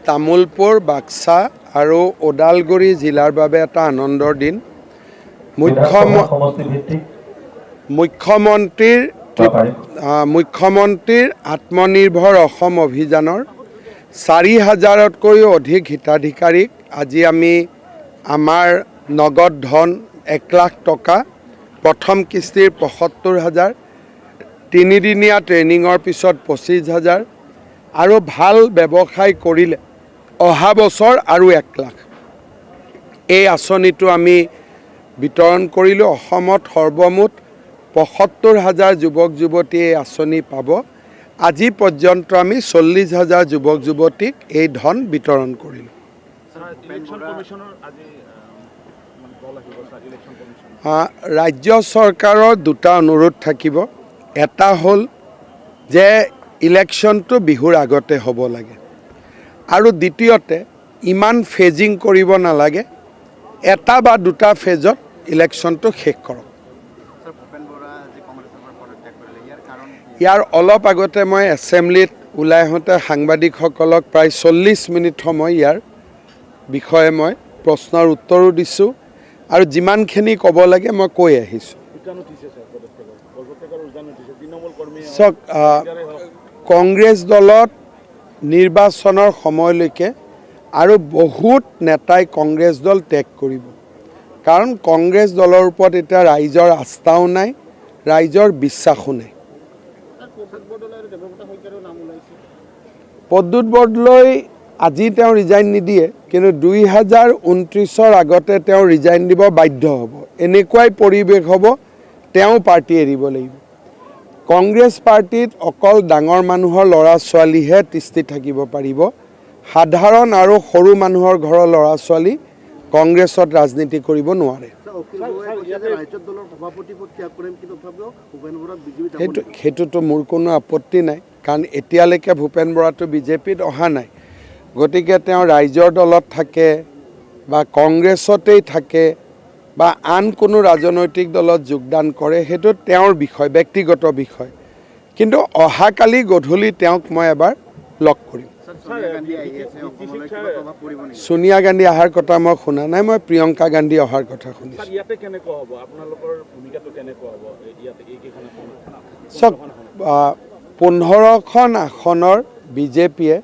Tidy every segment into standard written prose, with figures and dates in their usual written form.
তামুলপুৰ বাক্সা আৰু ওদালগুৰি জিলাৰ বাবে এটা আনন্দৰ দিন মুখ্যমন্ত্ৰীৰ আত্মনিৰ্ভৰ অসম অভিযানৰ ৪,০০০তকৈও অধিক হিতাধিকাৰীক আজি আমি আমাৰ নগদ ধন ১ লাখ টকা প্ৰথম কিস্তিৰ ৭৫,০০০ তিনিদিনীয়া ট্ৰেইনিঙৰ পিছত ২৫,০০০ আৰু ভাল ব্যৱসায় কৰিলে অহা বছৰ আৰু ১ লাখ এই আঁচনিটো আমি বিতৰণ কৰিলোঁ। অসমত সৰ্বমুঠ ৭৫,০০০ যুৱক যুৱতী এই আঁচনি পাব। আজি পৰ্যন্ত আমি ৪০,০০০ যুৱক যুৱতীক এই ধন বিতৰণ কৰিলোঁ। ৰাজ্য চৰকাৰৰ দুটা অনুৰোধ থাকিব। এটা হ'ল যে ইলেকশ্যনটো বিহুৰ আগতে হ'ব লাগে, আৰু দ্বিতীয়তে ইমান ফেজিং কৰিব নালাগে, এটা বা দুটা ফেজত ইলেকশ্যনটো শেষ কৰক। ইয়াৰ অলপ আগতে মই এছেম্বলিত ওলাই আহোঁতে সাংবাদিকসকলক প্ৰায় ৪০ মিনিট সময় ইয়াৰ বিষয়ে মই প্ৰশ্নৰ উত্তৰো দিছোঁ আৰু যিমানখিনি ক'ব লাগে মই কৈ আহিছোঁ। চাওক, কংগ্ৰেছ দলত নিৰ্বাচনৰ সময়লৈকে আৰু বহুত নেতাই কংগ্ৰেছ দল ত্যাগ কৰিব, কাৰণ কংগ্ৰেছ দলৰ ওপৰত এতিয়া ৰাইজৰ আস্থাও নাই, ৰাইজৰ বিশ্বাসো নাই। প্ৰদ্যুৎ বৰদলৈ আজি তেওঁ ৰিজাইন নিদিয়ে, কিন্তু ২০২৯ৰ আগতে তেওঁ ৰিজাইন দিব বাধ্য হ'ব। এনেকুৱাই পৰিৱেশ হ'ব, তেওঁ পাৰ্টি এৰিব লাগিব। কংগ্ৰেছ পাৰ্টিত অকল ডাঙৰ মানুহৰ ল'ৰা ছোৱালীহে তিষ্ঠি থাকিব পাৰিব। সাধাৰণ আৰু সৰু মানুহৰ ঘৰৰ ল'ৰা ছোৱালী কংগ্ৰেছত ৰাজনীতি কৰিব নোৱাৰে। সেইটোতো মোৰ কোনো আপত্তি নাই, কাৰণ এতিয়ালৈকে ভূপেন বৰাটো বিজেপিত অহা নাই। গতিকে তেওঁ ৰাইজৰ দলত থাকে বা কংগ্ৰেছতেই থাকে বা আন কোনো ৰাজনৈতিক দলত যোগদান কৰে, সেইটো তেওঁৰ বিষয়, ব্যক্তিগত বিষয়। কিন্তু অহাকালি গধূলি তেওঁক মই এবাৰ লগ কৰিম। সোনিয়া গান্ধী অহাৰ কথা মই শুনা নাই, মই প্ৰিয়ংকা গান্ধী অহাৰ কথা শুনিছোঁ। চাওক, ১৫খন আসনৰ বিজেপিয়ে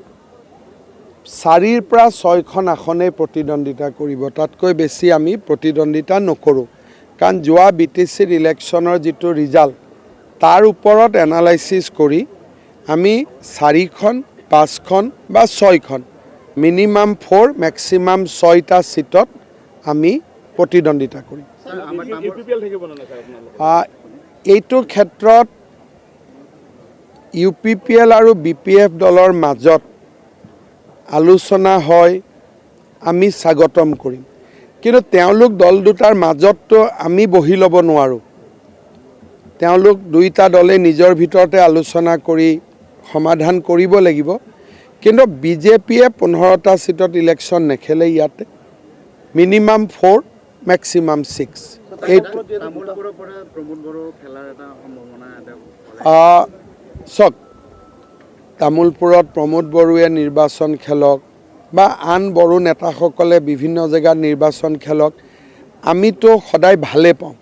৪ৰ পৰা ৬খন আসনেই প্ৰতিদ্বন্দ্বিতা কৰিব, তাতকৈ বেছি আমি প্ৰতিদ্বন্দ্বিতা নকৰোঁ। কাৰণ যোৱা BTCৰ ইলেকশ্যনৰ যিটো ৰিজাল্ট, তাৰ ওপৰত এনালাইচিছ কৰি আমি ৪খন, ৫খন বা 6খন, মিনিমাম 4 মেক্সিমাম 6টা ছিটত আমি প্ৰতিদ্বন্দ্বিতা কৰিম। এইটো ক্ষেত্ৰত UPPL আৰু BPF দলৰ মাজত আলোচনা হয়, আমি স্বাগতম কৰিম। কিন্তু তেওঁলোক দল দুটাৰ মাজততো আমি বহি ল'ব নোৱাৰোঁ। তেওঁলোক দুইটা দলে নিজৰ ভিতৰতে আলোচনা কৰি সমাধান কৰিব লাগিব। কিন্তু বিজেপিয়ে 15টা ছিটত ইলেকশ্যন নেখেলে, ইয়াতে মিনিমাম 4 মেক্সিমাম 6। চাওক, তামুলপুৰত প্ৰমোদ বড়োৱে নিৰ্বাচন খেলক বা আন বড়ো নেতাসকলে বিভিন্ন জেগাত নিৰ্বাচন খেলক, আমিতো সদায় ভালে পাওঁ।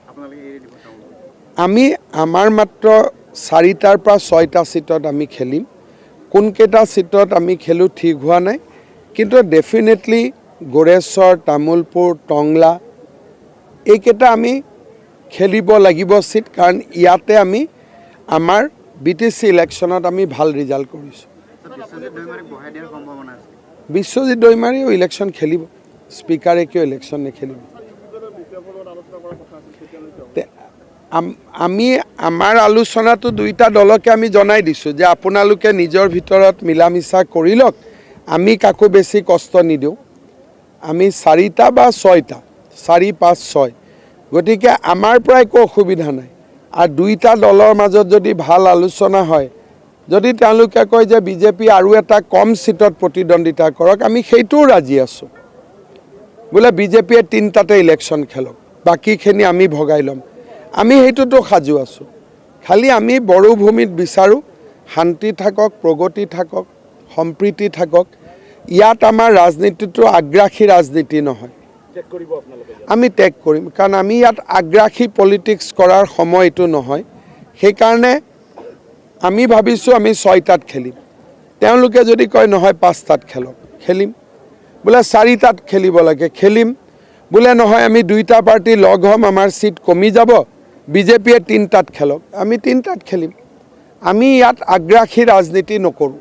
আমি আমাৰ মাত্ৰ 4টাৰ পৰা 6টা ছিটত আমি খেলিম। কোনকেইটা ছিটত আমি খেলোঁ ঠিক হোৱা নাই, কিন্তু ডেফিনেটলি গোৰেশ্বৰ, তামুলপুৰ, টংলা এইকেইটা আমি খেলিব লাগিব ছিট, কাৰণ ইয়াতে আমি আমাৰ BTC ইলেকশ্যনত আমি ভাল ৰিজাল্ট কৰিছোঁ। বিশ্বজিৎ দৈমাৰীও ইলেকশ্যন খেলিব, স্পীকাৰে কিয় ইলেকশ্যন নেখেলিব? আমি আমাৰ আলোচনাটো দুইটা দলকে আমি জনাই দিছোঁ যে আপোনালোকে নিজৰ ভিতৰত মিলা মিছা কৰি লওক, আমি কাকো বেছি কষ্ট নিদিওঁ। আমি 4টা বা 6টা, 4, 5, 6, গতিকে আমাৰ পৰা একো অসুবিধা নাই। আৰু দুইটা দলৰ মাজত যদি ভাল আলোচনা হয়, যদি তেওঁলোকে কয় যে বিজেপি আৰু এটা কম ছিটত প্ৰতিদ্বন্দ্বিতা কৰক, আমি সেইটোও ৰাজি আছোঁ। বোলে বিজেপিয়ে 3টাতে ইলেকশ্যন খেলক, বাকীখিনি আমি ভগাই ল'ম, আমি সেইটোতো সাজু আছোঁ। খালি আমি বড়ো ভূমিত বিচাৰোঁ শান্তি থাকক, প্ৰগতি থাকক, সম্প্ৰীতি থাকক। ইয়াত আমাৰ ৰাজনীতিটো আগ্ৰাসী ৰাজনীতি নহয় আমি ত্যাগ কৰিম কাৰণ আমি ইয়াত আগ্ৰাসী পলিটিক্স কৰাৰ সময় এইটো নহয় সেইকাৰণে আমি ভাবিছোঁ আমি 6টাত খেলিম তেওঁলোকে যদি কয় নহয় 5টাত খেলক খেলিম বোলে 4টাত খেলিব লাগে খেলিম বোলে নহয় আমি 2টা পাৰ্টি লগ হ'ম আমাৰ সিট কমি যাব বিজেপিয়ে 3টাত খেলক আমি 3টাত খেলিম আমি ইয়াত আগ্ৰাসী ৰাজনীতি নকৰোঁ